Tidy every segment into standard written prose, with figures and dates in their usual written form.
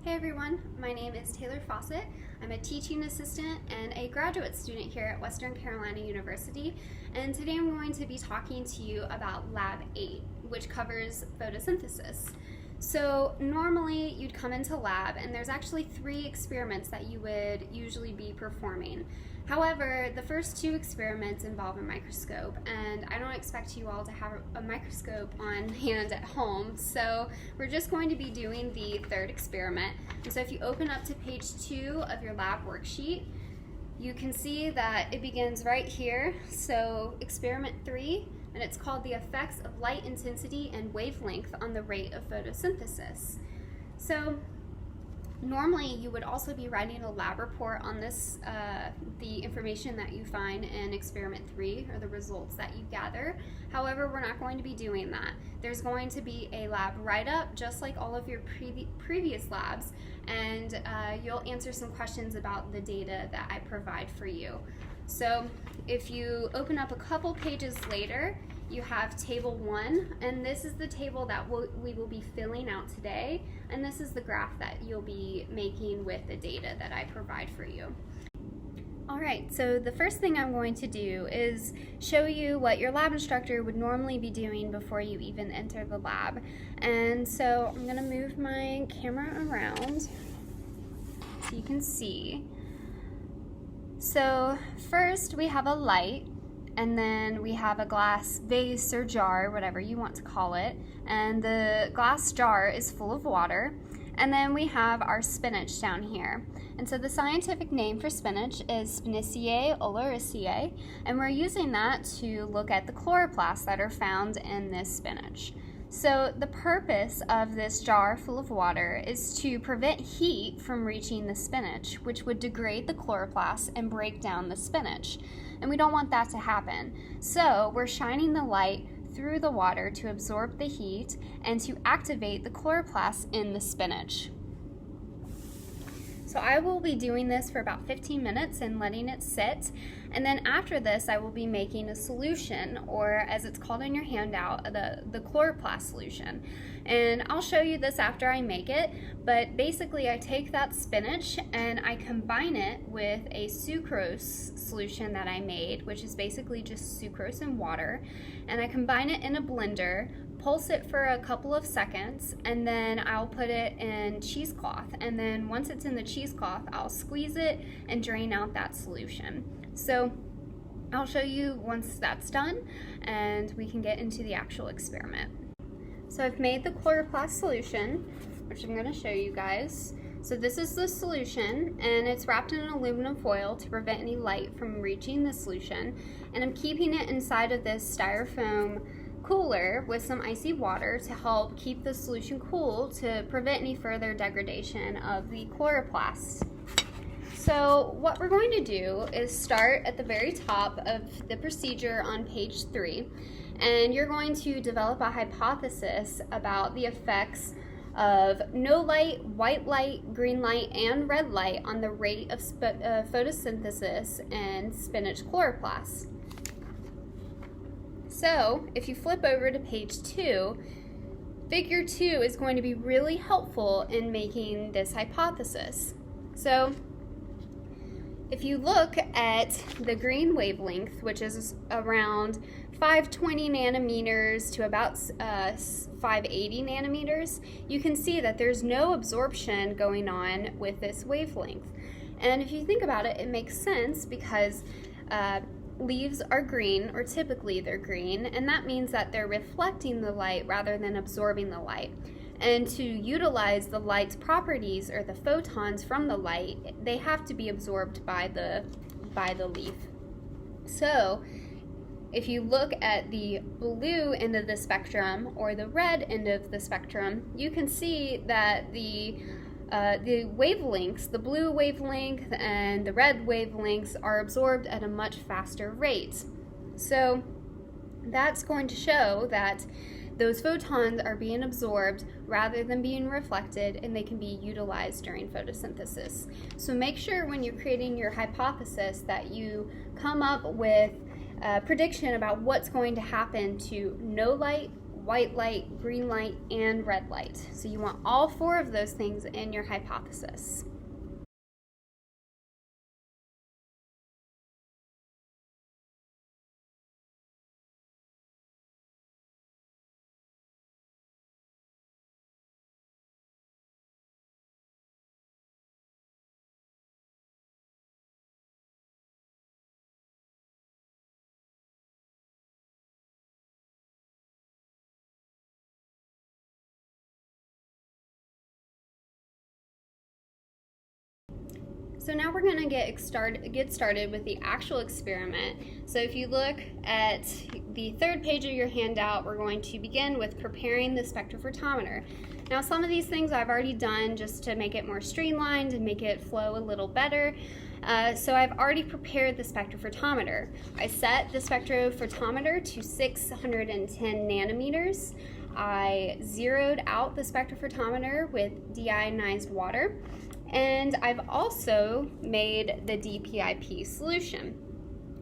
Hey everyone, my name is Taylor Fawcett. I'm a teaching assistant and a graduate student here at Western Carolina University, and today I'm going to be talking to you about Lab 8, which covers photosynthesis. So normally you'd come into lab and there's actually 3 experiments that you would usually be performing. However, the first 2 experiments involve a microscope, and I don't expect you all to have a microscope on hand at home, so we're just going to be doing the 3rd experiment. And so if you open up to page 2 of your lab worksheet, you can see that it begins right here. So experiment 3, and it's called the effects of light intensity and wavelength on the rate of photosynthesis. So normally you would also be writing a lab report on this, the information that you find in experiment 3 or the results that you gather. However, we're not going to be doing that. There's going to be a lab write-up just like all of your previous labs, and you'll answer some questions about the data that I provide for you. So if you open up a couple pages later, you have table 1, and this is the table that we will be filling out today, and this is the graph that you'll be making with the data that I provide for you. Alright, so the first thing I'm going to do is show you what your lab instructor would normally be doing before you even enter the lab. And so I'm going to move my camera around so you can see. So first we have a light, and then we have a glass vase or jar, whatever you want to call it, and the glass jar is full of water. And then we have our spinach down here. And so the scientific name for spinach is Spinaceae oleracea, and we're using that to look at the chloroplasts that are found in this spinach. So the purpose of this jar full of water is to prevent heat from reaching the spinach, which would degrade the chloroplasts and break down the spinach. And we don't want that to happen. So we're shining the light through the water to absorb the heat and to activate the chloroplasts in the spinach. So I will be doing this for about 15 minutes and letting it sit, and then after this I will be making a solution, or as it's called in your handout, the chloroplast solution. And I'll show you this after I make it, but basically I take that spinach and I combine it with a sucrose solution that I made, which is basically just sucrose and water, and I combine it in a blender, pulse it for a couple of seconds, and then I'll put it in cheesecloth. And then once it's in the cheesecloth, I'll squeeze it and drain out that solution. So I'll show you once that's done, and we can get into the actual experiment. So I've made the chloroplast solution, which I'm going to show you guys. So this is the solution, and it's wrapped in an aluminum foil to prevent any light from reaching the solution. And I'm keeping it inside of this styrofoam cooler with some icy water to help keep the solution cool to prevent any further degradation of the chloroplasts. So what we're going to do is start at the very top of the procedure on page 3, and you're going to develop a hypothesis about the effects of no light, white light, green light, and red light on the rate of photosynthesis in spinach chloroplasts. So if you flip over to page 2, figure 2 is going to be really helpful in making this hypothesis. So if you look at the green wavelength, which is around 520 nanometers to about 580 nanometers, you can see that there's no absorption going on with this wavelength. And if you think about it, it makes sense because leaves are green, or typically they're green, and that means that they're reflecting the light rather than absorbing the light. And to utilize the light's properties, or the photons from the light, they have to be absorbed by the leaf. So if you look at the blue end of the spectrum or the red end of the spectrum, you can see that the wavelengths, the blue wavelength and the red wavelengths, are absorbed at a much faster rate. So that's going to show that those photons are being absorbed rather than being reflected, and they can be utilized during photosynthesis. So make sure when you're creating your hypothesis that you come up with a prediction about what's going to happen to no light, white light, green light, and red light. So you want all 4 of those things in your hypothesis. So now we're going to get started with the actual experiment. So if you look at the 3rd page of your handout, we're going to begin with preparing the spectrophotometer. Now some of these things I've already done just to make it more streamlined and make it flow a little better. So I've already prepared the spectrophotometer. I set the spectrophotometer to 610 nanometers. I zeroed out the spectrophotometer with deionized water. And I've also made the DPIP solution.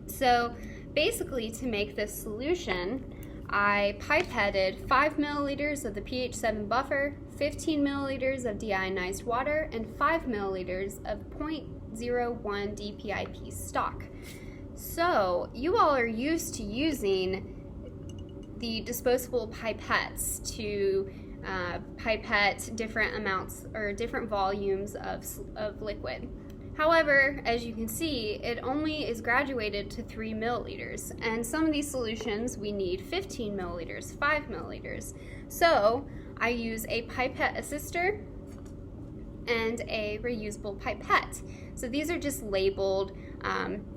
So basically, to make this solution, I pipetted 5 milliliters of the pH 7 buffer, 15 milliliters of deionized water, and 5 milliliters of 0.01 DPIP stock. So you all are used to using the disposable pipettes to pipette different amounts or different volumes of liquid. However, as you can see, it only is graduated to 3 milliliters, and some of these solutions we need 15 milliliters, 5 milliliters. So I use a pipette assister and a reusable pipette. So these are just labeled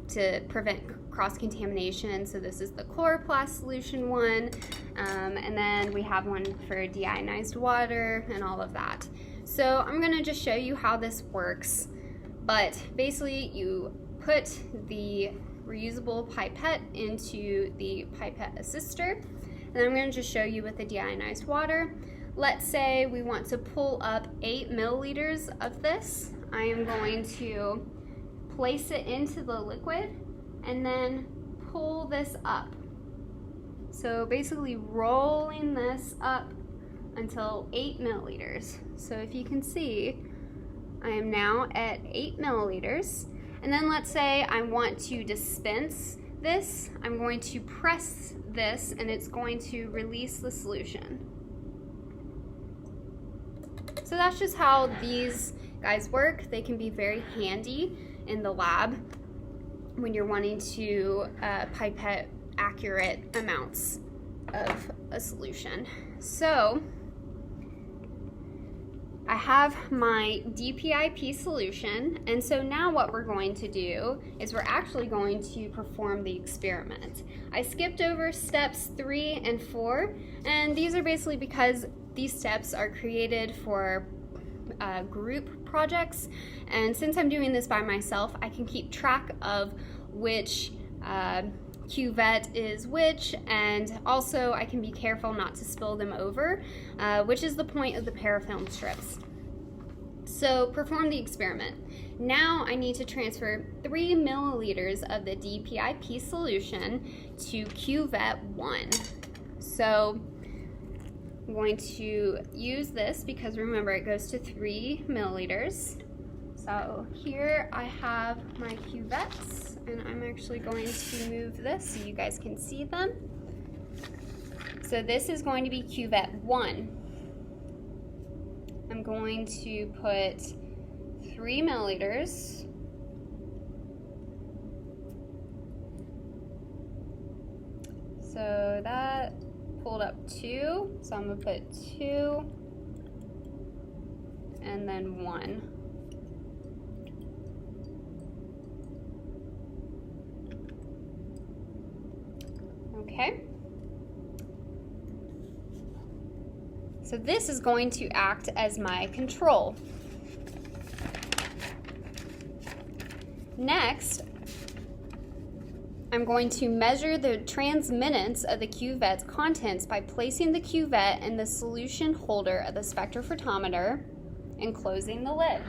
to prevent cross-contamination. So this is the chloroplast solution one, and then we have one for deionized water and all of that. So I'm going to just show you how this works, but basically you put the reusable pipette into the pipette assister, and I'm going to just show you with the deionized water. Let's say we want to pull up 8 milliliters of this. I am going to place it into the liquid and then pull this up. So basically rolling this up until 8 milliliters. So if you can see, I am now at 8 milliliters. And then let's say I want to dispense this. I'm going to press this and it's going to release the solution. So that's just how these guys work. They can be very handy in the lab when you're wanting to pipette accurate amounts of a solution. So I have my DPIP solution, and so now what we're going to do is we're actually going to perform the experiment. I skipped over steps 3 and 4, and these are basically because these steps are created for group projects, and since I'm doing this by myself, I can keep track of which cuvette is which, and also I can be careful not to spill them over, which is the point of the parafilm strips. So perform the experiment. Now I need to transfer 3 milliliters of the DPIP solution to cuvette 1. So I'm going to use this because remember it goes to 3 milliliters. So here I have my cuvettes, and I'm actually going to move this so you guys can see them. So this is going to be cuvette 1. I'm going to put 3 milliliters. So that pulled up 2, so I'm going to put 2 and then 1. Okay. So this is going to act as my control. Next, I'm going to measure the transmittance of the cuvette's contents by placing the cuvette in the solution holder of the spectrophotometer and closing the lid.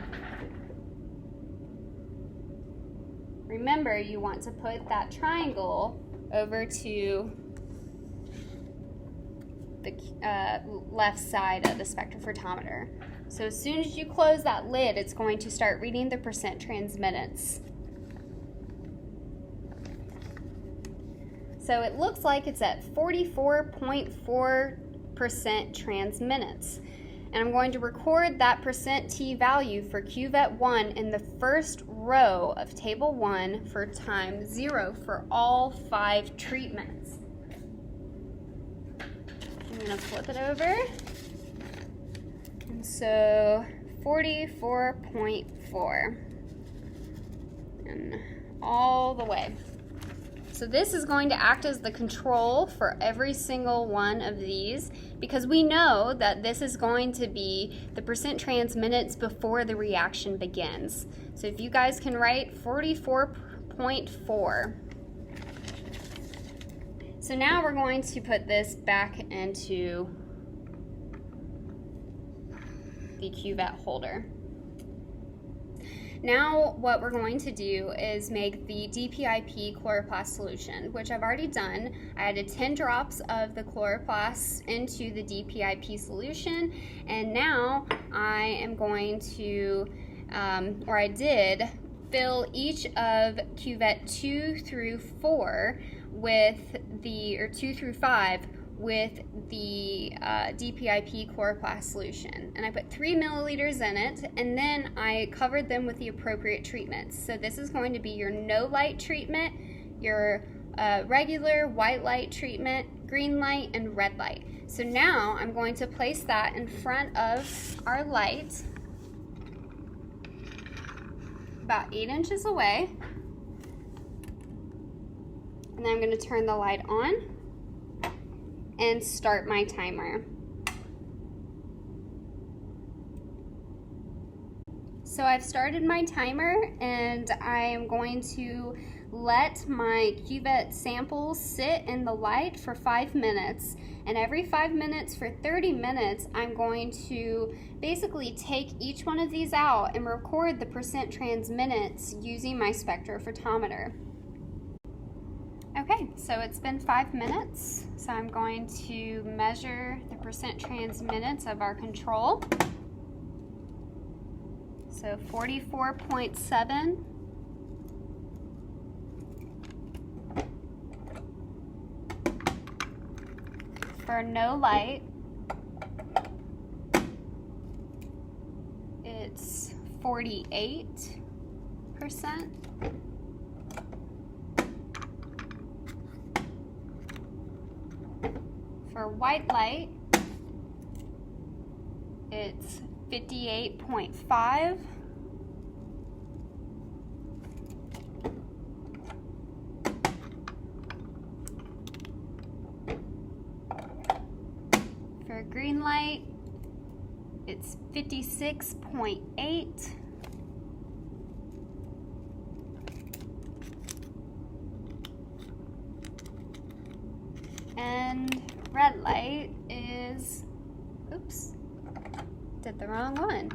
Remember, you want to put that triangle over to the left side of the spectrophotometer. So as soon as you close that lid, it's going to start reading the percent transmittance. So it looks like it's at 44.4% transmittance. And I'm going to record that percent T value for cuvette 1 in the first row of table 1 for time 0 for all 5 treatments. I'm going to flip it over. And so 44.4 and all the way. So this is going to act as the control for every single one of these, because we know that this is going to be the percent transmittance before the reaction begins. So if you guys can write 44.4. So now we're going to put this back into the cuvette holder. Now what we're going to do is make the DPIP chloroplast solution, which I've already done. I added 10 drops of the chloroplast into the DPIP solution, and now I am going to, or I did, fill each of cuvette 2 through 4 with the, or 2 through 5 with the DPIP chloroplast solution. And I put 3 milliliters in it, and then I covered them with the appropriate treatments. So this is going to be your no light treatment, your regular white light treatment, green light, and red light. So now I'm going to place that in front of our light, about 8 inches away. And then I'm going to turn the light on and start my timer. So I've started my timer, and I am going to let my cuvette samples sit in the light for 5 minutes. And every 5 minutes for 30 minutes, I'm going to basically take each one of these out and record the percent transmittance using my spectrophotometer. Okay, so it's been 5 minutes, so I'm going to measure the percent transmittance of our control. So 44.7. For no light, it's 48%. For white light, it's 58.5. For green light, it's 56.8. And red light is, oops, did the wrong one.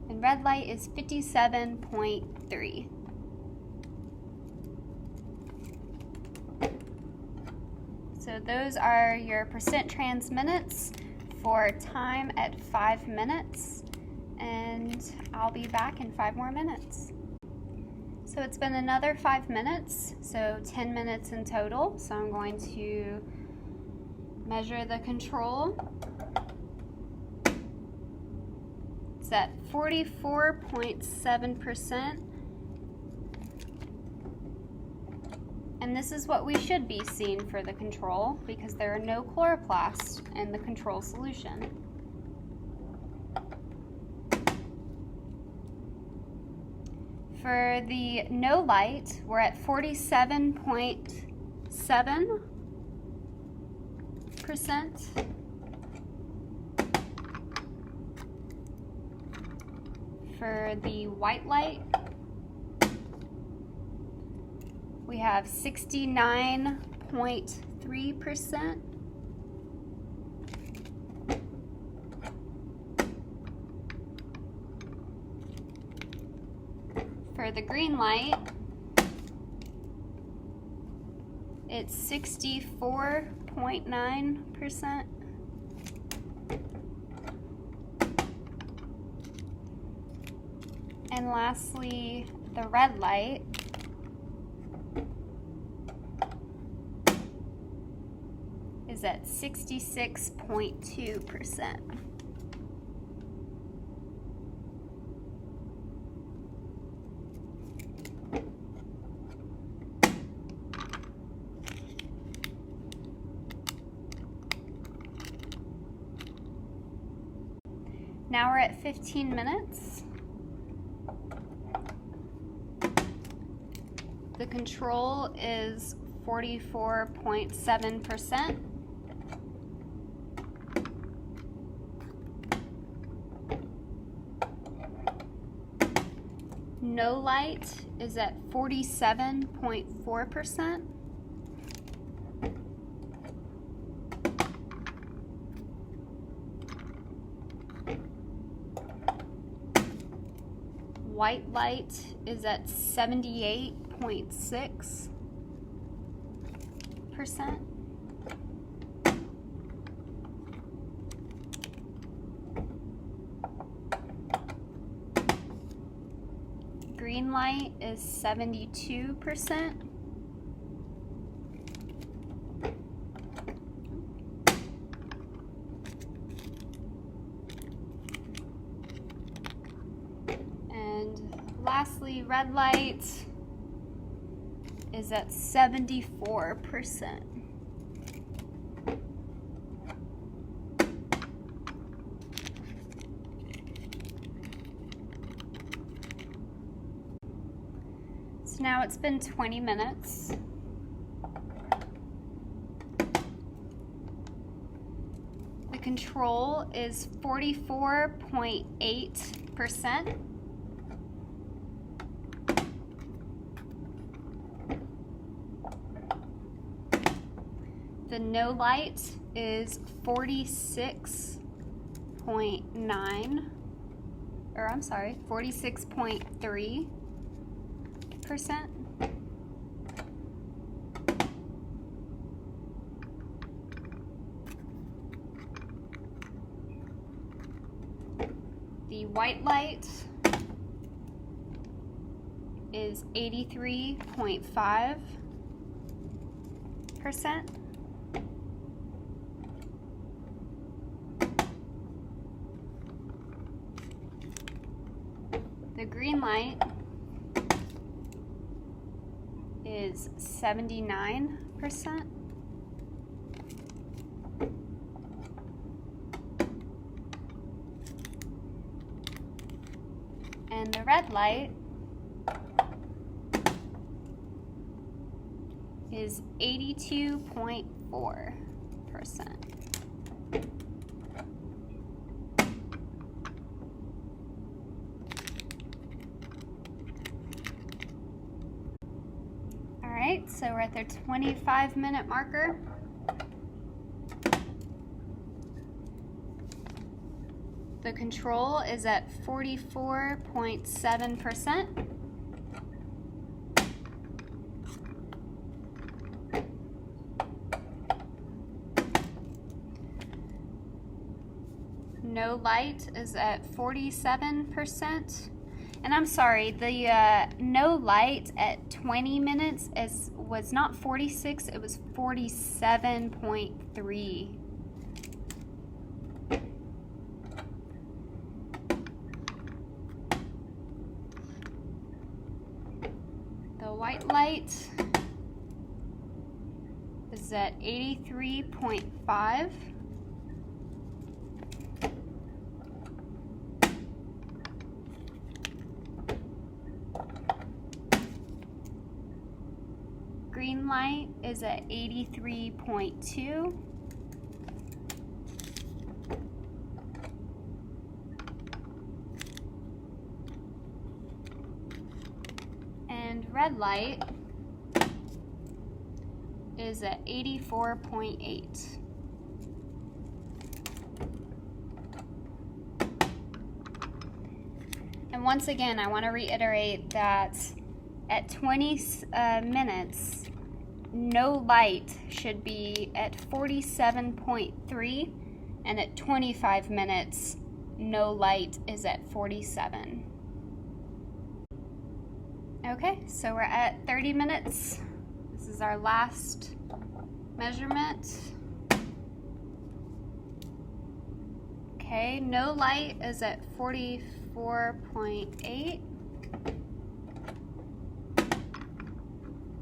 And red light is 57.3. So those are your percent transmittance for time at 5 minutes. And I'll be back in 5 more minutes. So it's been another 5 minutes, so 10 minutes in total. So I'm going to measure the control. It's at 44.7%. And this is what we should be seeing for the control, because there are no chloroplasts in the control solution. For the no light, we're at 47.7%. For the white light, we have 69.3%. For For the green light, it's 64.9%. And lastly, the red light is at 66.2%. Now we're at 15 minutes. The control is 44.7%. No light is at 47.4%. White light is at 78.6%. Green light is 72%. Lastly, red light is at 74%. So now it's been 20 minutes. The control is 44.8%. The no light is 46.3%. The white light is 83.5%. The green light is 79%. And the red light is 82.4%. Alright, so we're at their 25-minute marker. The control is at 44.7%. No light is at 47%. And I'm sorry, the no light at 20 minutes was not 46, it was 47.3. The white light is at 83.5. Green light is at 83.2. And red light is at 84.8. And once again, I want to reiterate that at 20 minutes, no light should be at 47.3, and at 25 minutes, no light is at 47. Okay, so we're at 30 minutes. This is our last measurement. Okay, no light is at 44.8.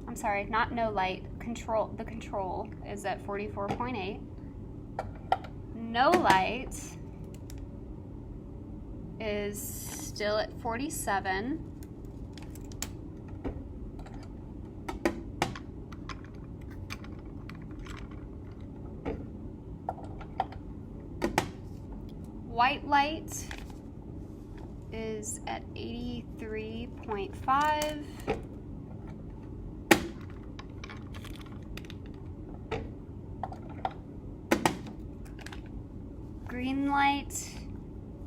I'm sorry, not no light. The control is at 44.8. No light is still at 47. White light is at 83.5. Green light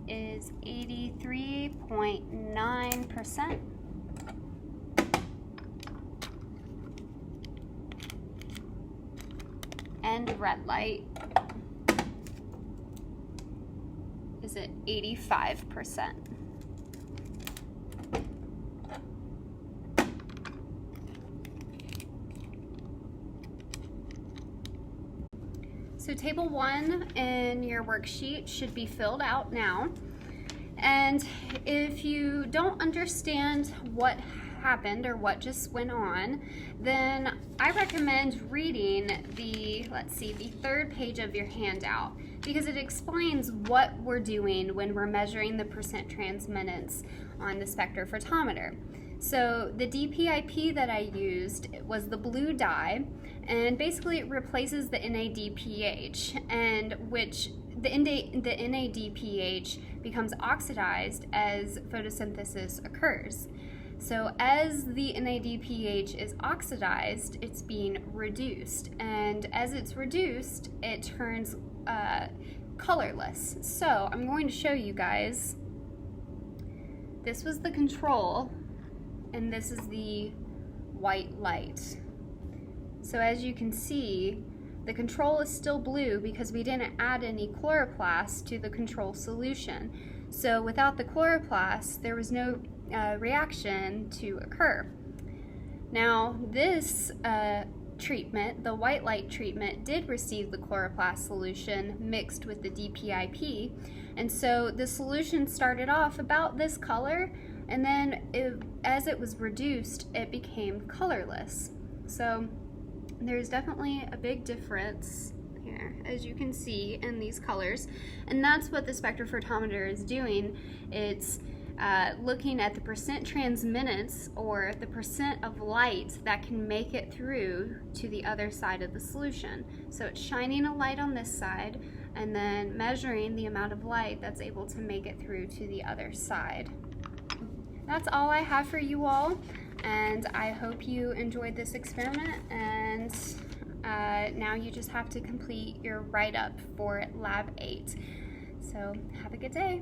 is 83.9%. And red light is at 85%. So table 1 in your worksheet should be filled out now. And if you don't understand what happened or what just went on, then I recommend reading the third page of your handout, because it explains what we're doing when we're measuring the percent transmittance on the spectrophotometer. So the DPIP that I used was the blue dye, and basically it replaces the NADPH, and which the NADPH becomes oxidized as photosynthesis occurs. So as the NADPH is oxidized, it's being reduced, and as it's reduced, it turns colorless. So I'm going to show you guys. This was the control, and this is the white light. So as you can see, the control is still blue because we didn't add any chloroplast to the control solution. So without the chloroplast, there was no reaction to occur. Now this treatment, the white light treatment, did receive the chloroplast solution mixed with the DPIP, and so the solution started off about this color, and then as it was reduced, it became colorless. So there's definitely a big difference here, as you can see, in these colors, and that's what the spectrophotometer is doing. It's looking at the percent transmittance, or the percent of light that can make it through to the other side of the solution. So it's shining a light on this side and then measuring the amount of light that's able to make it through to the other side. That's all I have for you all, and I hope you enjoyed this experiment, and now you just have to complete your write-up for Lab 8. So have a good day.